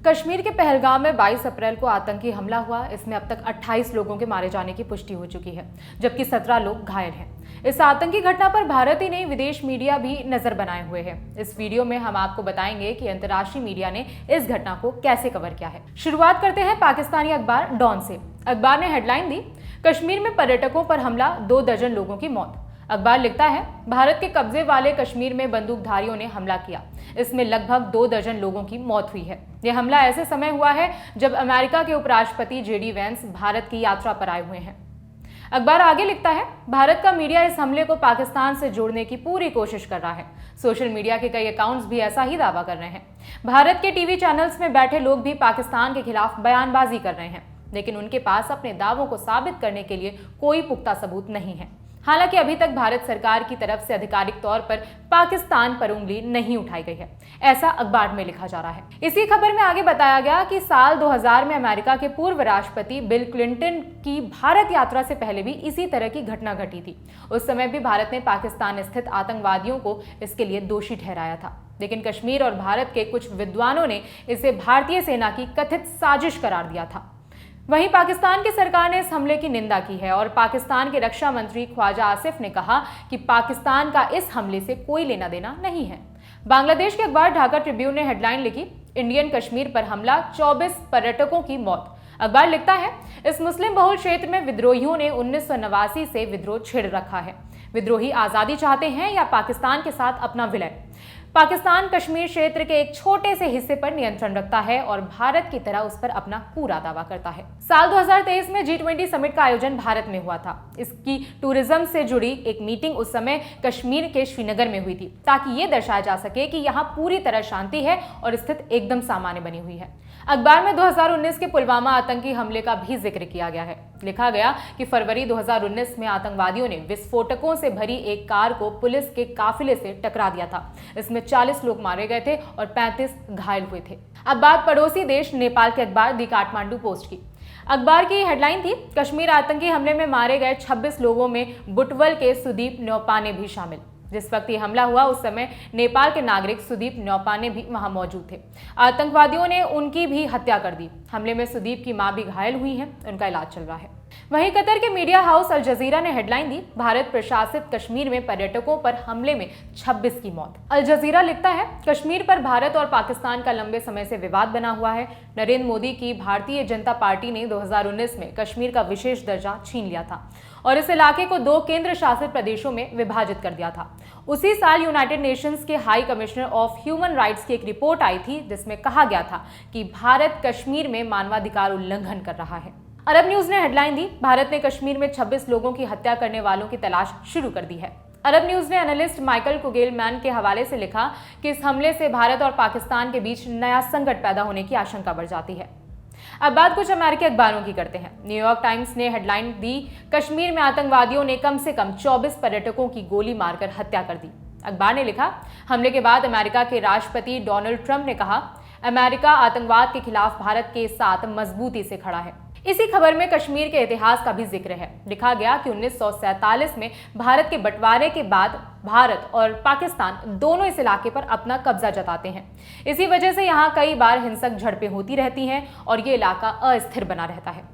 कश्मीर के पहलगाम में 22 अप्रैल को आतंकी हमला हुआ। इसमें अब तक 28 लोगों के मारे जाने की पुष्टि हो चुकी है, जबकि 17 लोग घायल हैं। इस आतंकी घटना पर भारत ही नहीं, विदेश मीडिया भी नजर बनाए हुए है। इस वीडियो में हम आपको बताएंगे कि अंतर्राष्ट्रीय मीडिया ने इस घटना को कैसे कवर किया है। शुरुआत करते हैं पाकिस्तानी अखबार डॉन से। अखबार ने हेडलाइन दी, कश्मीर में पर्यटकों पर हमला, 2 दर्जन लोगों की मौत। अखबार लिखता है, भारत के कब्जे वाले कश्मीर में बंदूकधारियों ने हमला किया। इसमें लगभग 2 दर्जन लोगों की मौत हुई है। यह हमला ऐसे समय हुआ है जब अमेरिका के उपराष्ट्रपति जेडी वेंस भारत की यात्रा पर आए हुए हैं। अखबार आगे लिखता है, भारत का मीडिया इस हमले को पाकिस्तान से जोड़ने की पूरी कोशिश कर रहा है। सोशल मीडिया के कई अकाउंट्स भी ऐसा ही दावा कर रहे हैं। भारत के टीवी चैनल्स में बैठे लोग भी पाकिस्तान के खिलाफ बयानबाजी कर रहे हैं, लेकिन उनके पास अपने दावों को साबित करने के लिए कोई पुख्ता सबूत नहीं है। हालांकि अभी तक भारत सरकार की तरफ से आधिकारिक तौर पर पाकिस्तान पर उंगली नहीं उठाई गई है, ऐसा अखबार में लिखा जा रहा है। इसी खबर में आगे बताया गया कि साल 2000 में अमेरिका के पूर्व राष्ट्रपति बिल क्लिंटन की भारत यात्रा से पहले भी इसी तरह की घटना घटी थी। उस समय भी भारत ने पाकिस्तान स्थित आतंकवादियों को इसके लिए दोषी ठहराया था, लेकिन कश्मीर और भारत के कुछ विद्वानों ने इसे भारतीय सेना की कथित साजिश करार दिया था। वहीं पाकिस्तान की सरकार ने इस हमले की निंदा की है और पाकिस्तान के रक्षा मंत्री ख्वाजा आसिफ ने कहा कि पाकिस्तान का इस हमले से कोई लेना देना नहीं है। बांग्लादेश के अखबार ढाका ट्रिब्यून ने हेडलाइन लिखी, इंडियन कश्मीर पर हमला, 24 पर्यटकों की मौत। अखबार लिखता है, इस मुस्लिम बहुल क्षेत्र में विद्रोहियों ने 1989 से विद्रोह छेड़ रखा है। विद्रोही आजादी चाहते हैं या पाकिस्तान के साथ अपना विलय। पाकिस्तान कश्मीर क्षेत्र के एक छोटे से हिस्से पर नियंत्रण रखता है और भारत की तरह उस पर अपना पूरा दावा करता है। साल 2023 में G20 समिट का आयोजन भारत में हुआ था। इसकी टूरिज्म से जुड़ी एक मीटिंग उस समय कश्मीर के श्रीनगर में हुई थी, ताकि ये दर्शाया जा सके कि यहाँ पूरी तरह शांति है और स्थिति एकदम सामान्य बनी हुई है। अखबार में 2019 के पुलवामा आतंकी हमले का भी जिक्र किया गया है। लिखा गया कि फरवरी 2019 में आतंकवादियों ने विस्फोटकों से भरी एक कार को पुलिस के काफिले से टकरा दिया था। इसमें 40 लोग मारे गए थे और 35 घायल हुए थे। अब बात पड़ोसी देश नेपाल के अखबार दी काठमांडू पोस्ट की। अखबार की हेडलाइन थी, कश्मीर आतंकी हमले में मारे गए 26 लोगों में बुटवल के सुदीप न्यौपाने भी शामिल। जिस वक्त ये हमला हुआ उस समय नेपाल के नागरिक सुदीप न्यौपाने भी वहां मौजूद थे। आतंकवादियों ने उनकी भी हत्या कर दी। हमले में सुदीप की मां भी घायल हुई हैं, उनका इलाज चल रहा है। वहीं कतर के मीडिया हाउस अल जजीरा ने हेडलाइन दी, भारत प्रशासित कश्मीर में पर्यटकों पर हमले में 26 की मौत। अल जजीरा लिखता है, कश्मीर पर भारत और पाकिस्तान का लंबे समय से विवाद बना हुआ है। नरेंद्र मोदी की भारतीय जनता पार्टी ने 2019 में कश्मीर का विशेष दर्जा छीन लिया था और इस इलाके को 2 केंद्र शासित प्रदेशों में विभाजित कर दिया था। उसी साल यूनाइटेड नेशंस के high commissioner of human rights की एक रिपोर्ट आई थी, जिसमें कहा गया था कि भारत कश्मीर में मानवाधिकार उल्लंघन कर रहा है। अरब न्यूज ने हेडलाइन दी, भारत ने कश्मीर में 26 लोगों की हत्या करने वालों की तलाश शुरू कर दी है। अरब न्यूज ने एनालिस्ट माइकल कुगेलमैन के हवाले से लिखा कि इस हमले से भारत और पाकिस्तान के बीच नया संकट पैदा होने की आशंका बढ़ जाती है। अब बात कुछ अमेरिकी अखबारों की करते हैं। न्यूयॉर्क टाइम्स ने हेडलाइन दी, कश्मीर में आतंकवादियों ने कम से कम 24 पर्यटकों की गोली मारकर हत्या कर दी। अखबार ने लिखा, हमले के बाद अमेरिका के राष्ट्रपति डोनाल्ड ट्रंप ने कहा, अमेरिका आतंकवाद के खिलाफ भारत के साथ मजबूती से खड़ा है। इसी खबर में कश्मीर के इतिहास का भी जिक्र है। लिखा गया कि 1947 में भारत के बंटवारे के बाद भारत और पाकिस्तान दोनों इस इलाके पर अपना कब्जा जताते हैं। इसी वजह से यहाँ कई बार हिंसक झड़पें होती रहती हैं और ये इलाका अस्थिर बना रहता है।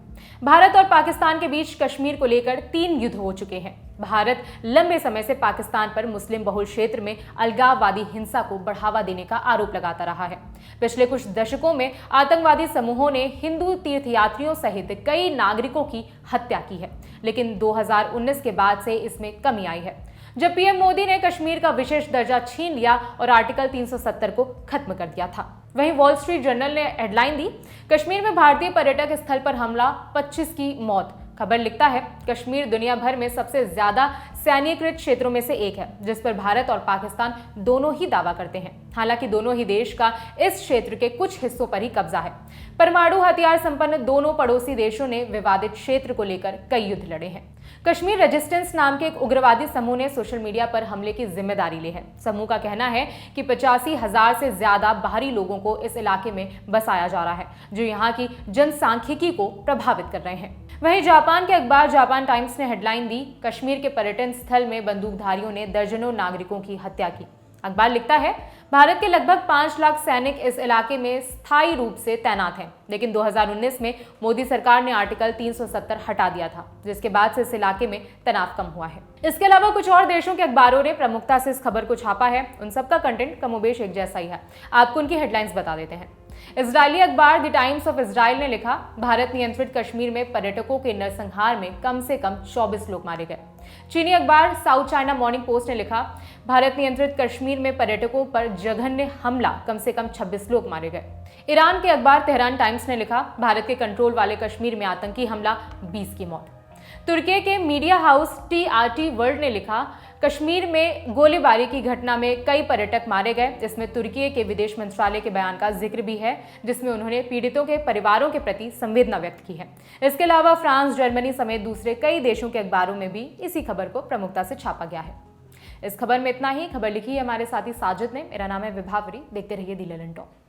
भारत और पाकिस्तान के बीच कश्मीर को लेकर 3 युद्ध हो चुके हैं। भारत लंबे समय से पाकिस्तान पर मुस्लिम बहुल क्षेत्र में अलगाववादी हिंसा को बढ़ावा देने का आरोप लगाता रहा है। पिछले कुछ दशकों में आतंकवादी समूहों ने हिंदू तीर्थयात्रियों सहित कई नागरिकों की हत्या की है, लेकिन 2019 के बाद से इसमें कमी आई है, जब पीएम मोदी ने कश्मीर का विशेष दर्जा छीन लिया और आर्टिकल 370 को खत्म कर दिया था। वहीं वॉल स्ट्रीट जर्नल ने हेडलाइन दी, कश्मीर में भारतीय पर्यटक स्थल पर हमला, 25 की मौत। खबर लिखता है, कश्मीर दुनिया भर में सबसे ज्यादा सैन्यीकृत क्षेत्रों में से एक है, जिस पर भारत और पाकिस्तान दोनों ही दावा करते हैं। हालांकि दोनों ही देश का इस क्षेत्र के कुछ हिस्सों पर ही कब्जा है। परमाणु हथियार संपन्न दोनों पड़ोसी देशों ने विवादित क्षेत्र को लेकर कई युद्ध लड़े हैं। कश्मीर रेजिस्टेंस नाम के एक उग्रवादी समूह ने सोशल मीडिया पर हमले की जिम्मेदारी ली है। समूह का कहना है कि 85,000 से ज्यादा बाहरी लोगों को इस इलाके में बसाया जा रहा है, जो यहाँ की जनसांख्यिकी को प्रभावित कर रहे हैं। वहीं जापान के अखबार जापान टाइम्स ने हेडलाइन दी, कश्मीर के पर्यटन स्थल में बंदूकधारियों ने दर्जनों नागरिकों की हत्या की। अखबार लिखता है, भारत के लगभग 5 लाख सैनिक इस इलाके में स्थायी रूप से तैनात हैं, लेकिन 2019 में मोदी सरकार ने आर्टिकल 370 हटा दिया था, जिसके बाद से इस इलाके में तनाव कम हुआ है। इसके अलावा कुछ और देशों के अखबारों ने प्रमुखता से इस खबर को छापा है। उन सबका कंटेंट कमोबेश एक जैसा ही है। आपको उनकी हेडलाइंस बता देते हैं। इजरायली अखबार द टाइम्स ऑफ इजराइल ने लिखा, भारत नियंत्रित कश्मीर में पर्यटकों के नरसंहार में कम से कम 24 लोग मारे गए। चीनी अखबार साउथ चाइना मॉर्निंग पोस्ट ने लिखा, भारत नियंत्रित कश्मीर में पर्यटकों पर जघन्य हमला, कम से कम 26 लोग मारे गए। ईरान के अखबार तेहरान टाइम्स ने लिखा, भारत के कंट्रोल वाले कश्मीर में आतंकी हमला, 20 की मौत। तुर्की के मीडिया हाउस TRT वर्ल्ड ने लिखा, कश्मीर में गोलीबारी की घटना में कई पर्यटक मारे गए। इसमें तुर्की के विदेश मंत्रालय के बयान का जिक्र भी है, जिसमें उन्होंने पीड़ितों के परिवारों के प्रति संवेदना व्यक्त की है। इसके अलावा फ्रांस, जर्मनी समेत दूसरे कई देशों के अखबारों में भी इसी खबर को प्रमुखता से छापा गया है। इस खबर में इतना ही। खबर लिखी है हमारे साथी साजिद ने। मेरा नाम है विभावरी। देखते रहिए दी ललन टॉप।